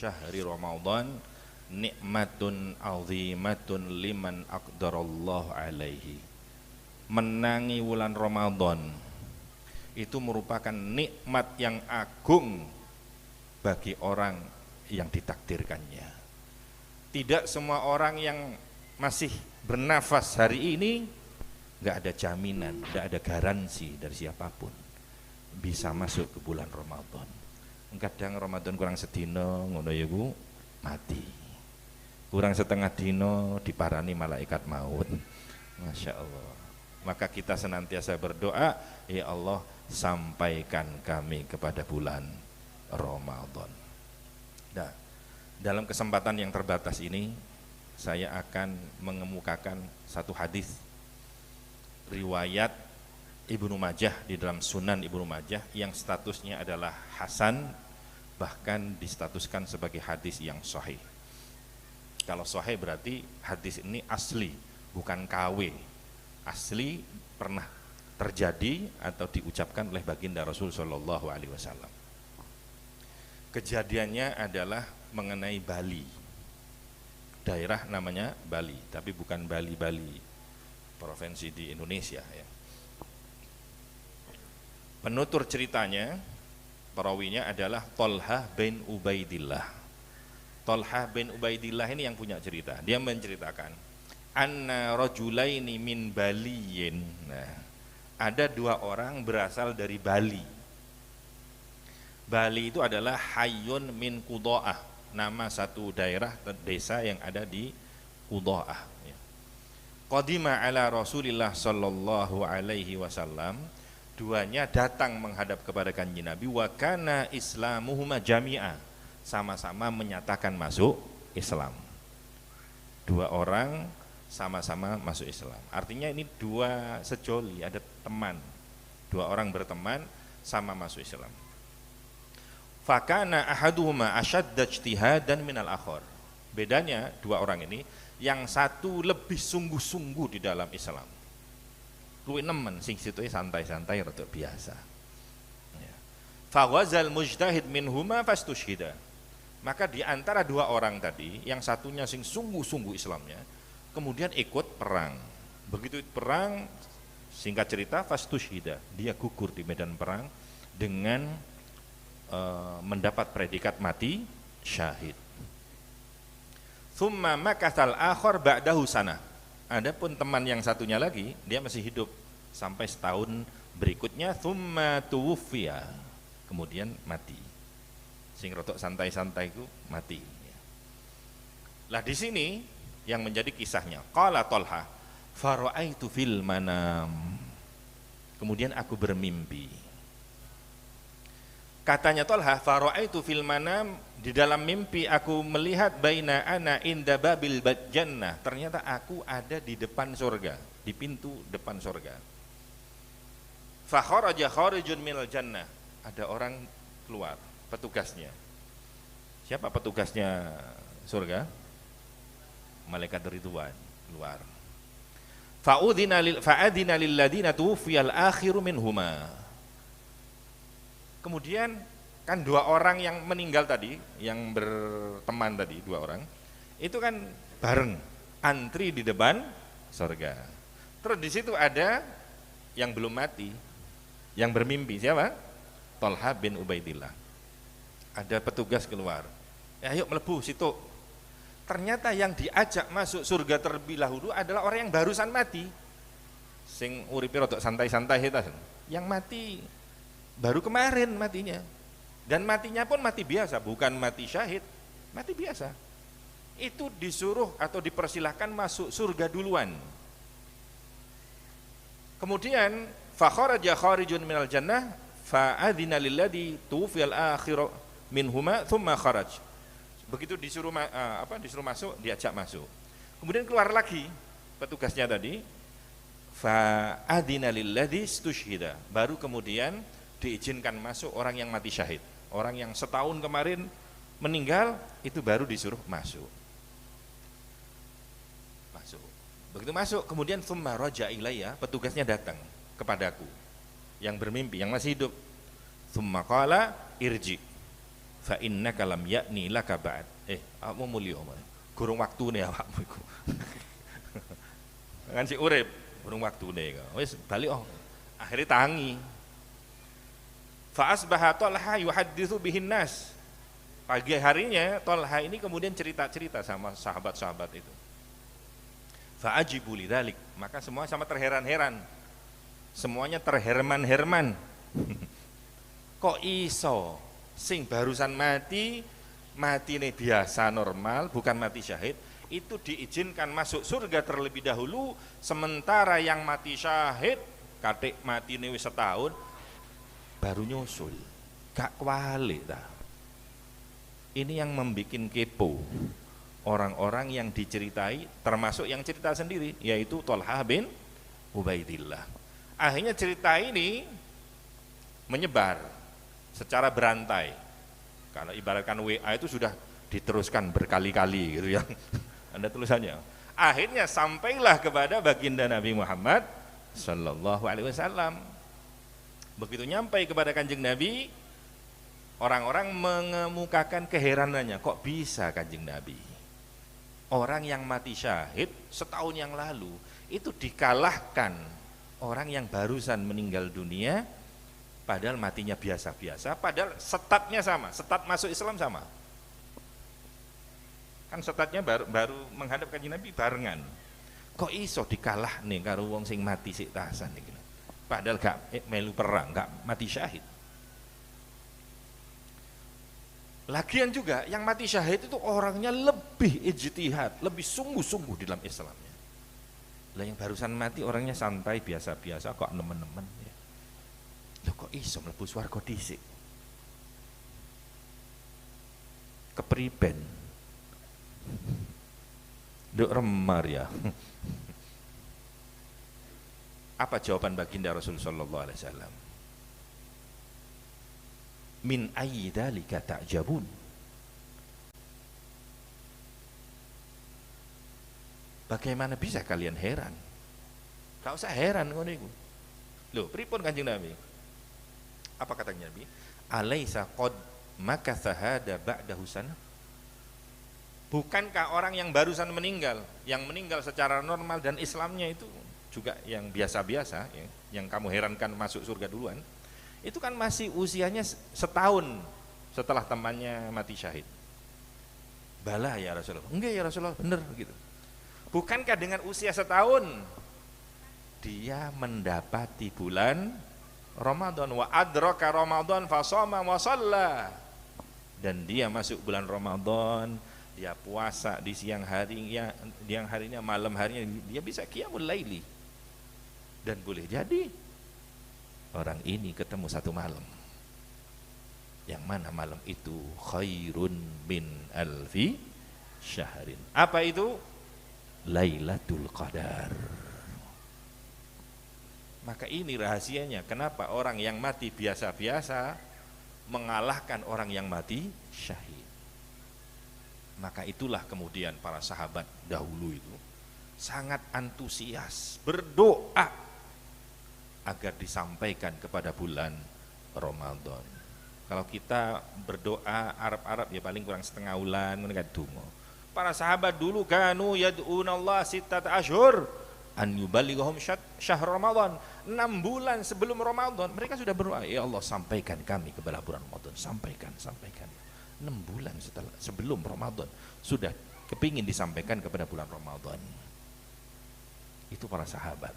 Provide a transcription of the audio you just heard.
syahri Ramadan nikmatun azimatun liman aqdarallahu alaihi. Menangi wulan Ramadan itu merupakan nikmat yang agung bagi orang yang ditakdirkannya. Tidak semua orang yang masih bernafas hari ini nggak ada jaminan, nggak ada garansi dari siapapun bisa masuk ke bulan Ramadan. Kadang Ramadan kurang sedino ngono ya Bu, mati. Kurang setengah dino diparani malaikat maut. Masya Allah. Maka kita senantiasa berdoa, ya Allah sampaikan kami kepada bulan Ramadan. Nah, dalam kesempatan yang terbatas ini saya akan mengemukakan satu hadis riwayat Ibnu Majah di dalam Sunan Ibnu Majah yang statusnya adalah hasan, bahkan distatuskan sebagai hadis yang sahih. Kalau sahih berarti hadis ini asli, bukan KW. Asli pernah terjadi atau diucapkan oleh baginda Rasul Shallallahu Alaihi Wasallam. Kejadiannya adalah mengenai Bali. Daerah namanya Bali, tapi bukan Bali provinsi di Indonesia ya. Penutur ceritanya, perawinya adalah Thalhah bin Ubaidillah. Thalhah bin Ubaidillah ini yang punya cerita. Dia menceritakan anna rajulaini min Baliyin. Nah, ada dua orang berasal dari Bali. Bali itu adalah Hayyun min Qudaah, nama satu daerah desa yang ada di Qudaah. Qadima ala Rasulillah sallallahu alaihi wasallam, duanya datang menghadap kepada Kanjeng Nabi, wa kana islamuhuma jami'a, sama-sama menyatakan masuk Islam. Dua orang sama-sama masuk Islam. Artinya ini dua sejoli, ada teman. Dua orang berteman sama masuk Islam. Fakana ahaduhuma ashadda ijtihadan minal akhar. Bedanya dua orang ini, yang satu lebih sungguh-sungguh di dalam Islam. Luwih nemen sing situ santai-santai rada biasa. Ya. Fawazal mujtahid minhuma fastushhida. Maka di antara dua orang tadi, yang satunya sing sungguh-sungguh Islamnya, kemudian ikut perang. Begitu perang, singkat cerita fastushhida, dia gugur di medan perang dengan mendapat predikat mati syahid. Thumma makathal akhar ba'dahu sanah. Adapun teman yang satunya lagi, dia masih hidup sampai setahun berikutnya. Thumma tuwfiya, kemudian mati. Sing rotok santai-santai itu mati. Lah di sini yang menjadi kisahnya. Qala Thalhah, fara'aitu fil manam. Kemudian aku bermimpi. Katanya Thalhah, fara'aitu fil manam, di dalam mimpi aku melihat baina ana inda babil jannah. Ternyata aku ada di depan surga, di pintu depan surga. Fa kharaja kharijun minal jannah. Ada orang keluar, petugasnya. Siapa petugasnya surga? Malaikat Ridwan keluar. Fa'adina lil ladina tuwfiyal akhiru minhuma. Kemudian kan dua orang yang meninggal tadi, yang berteman tadi, dua orang itu kan bareng antri di depan surga. Terus di situ ada yang belum mati, yang bermimpi. Siapa? Thalhah bin Ubaidillah. Ada petugas keluar, ayo melebu situ. Ternyata yang diajak masuk surga terlebih dahulu adalah orang yang barusan mati, sing uripe rodok santai-santai itu. Yang mati baru kemarin matinya. Dan matinya pun mati biasa, bukan mati syahid, mati biasa. Itu disuruh atau dipersilahkan masuk surga duluan. Kemudian fa kharaja kharijun minal jannah fa adzina lilladzi tuwfiyal akhiru minhuma thumma kharaj. Begitu disuruh disuruh masuk, diajak masuk. Kemudian keluar lagi petugasnya tadi, fa adzina lilladzi stushhida. Baru kemudian diizinkan masuk orang yang mati syahid. Orang yang setahun kemarin meninggal itu baru disuruh masuk. Begitu masuk, kemudian thumma raja ilayya, petugasnya datang kepadaku yang bermimpi, yang masih hidup. Thumma qala irji. fa innaka lam ya'ni laka ba'd. Awakmu mulya omah. Gurung waktune awakmu iku. Kan si urip, gurung waktune kok. Wis bali akhirnya tangi. Fa asbaha Talha yuhadditsu bihin nas. Pagi harinya Talha ini kemudian cerita-cerita sama sahabat-sahabat itu. Fa ajibu lidzalik, maka semua sama terheran-heran. Semuanya terherman-herman. Kok iso sing barusan matine biasa normal, bukan mati syahid, itu diizinkan masuk surga terlebih dahulu, sementara yang mati syahid katik matine wis setahun baru nyusul. Gak kualik ta. Ini yang membikin kepo orang-orang yang diceritai, termasuk yang cerita sendiri, yaitu Thalhah bin Ubaidillah. Akhirnya cerita ini menyebar secara berantai. Kalau ibaratkan WA itu sudah diteruskan berkali-kali gitu ya. Anda tulisannya. Akhirnya sampailah kepada baginda Nabi Muhammad sallallahu alaihi wasallam. Begitu nyampai kepada Kanjeng Nabi, orang-orang mengemukakan keheranannya, kok bisa Kanjeng Nabi? Orang yang mati syahid setahun yang lalu itu dikalahkan orang yang barusan meninggal dunia, padahal matinya biasa-biasa, padahal setatnya sama, setat masuk Islam sama. Kan setatnya baru menghadap Kanjeng Nabi barengan. Kok iso dikalah nih karo wong sing mati sik tasan iki. Padahal gak melu perang, gak mati syahid. Lagian juga yang mati syahid itu orangnya lebih ijtihad, lebih sungguh-sungguh di dalam Islamnya. Lah yang barusan mati orangnya santai biasa-biasa kok nemen-nemen ya. Loh kok iso mlebu swarga dhisik? Kepriben. Nduk remar ya. Apa jawaban baginda Rasul sallallahu alaihi wasallam? Min ayyi dzalika ta'jabun? Bagaimana bisa kalian heran? Gak usah heran ngono iku. Loh, pripun Kanjeng Nabi? Apa kata Nabi? Alaisa qad makatha hada ba'dahu sana? Bukankah orang yang barusan meninggal, yang meninggal secara normal dan Islamnya itu juga yang biasa-biasa, ya, yang kamu herankan masuk surga duluan, itu kan masih usianya setahun setelah temannya mati syahid. Bala ya Rasulullah. Enggak ya Rasulullah, benar gitu. Bukankah dengan usia setahun dia mendapati bulan Ramadan, wa adraka Ramadan fasoma wa shalla, dan dia masuk bulan Ramadan, dia puasa di siang harinya, malam harinya dia bisa qiyamul laili. Dan boleh jadi orang ini ketemu satu malam, yang mana malam itu khairun min alfi syahrin. Apa itu? Lailatul Qadar. Maka ini rahasianya kenapa orang yang mati biasa-biasa mengalahkan orang yang mati syahid. Maka itulah kemudian para sahabat dahulu itu sangat antusias berdoa agar disampaikan kepada bulan Ramadan. Kalau kita berdoa Arab-Arab ya paling kurang setengah bulan mendekat donga. Para sahabat dulu kanu yad'unallah sittata asyhur an yubalighum syahr Ramadan. 6 bulan sebelum Ramadan mereka sudah berdoa, ya Allah sampaikan kami kepada bulan Ramadan, sampaikan. 6 bulan sebelum Ramadan sudah kepingin disampaikan kepada bulan Ramadan. Itu para sahabat.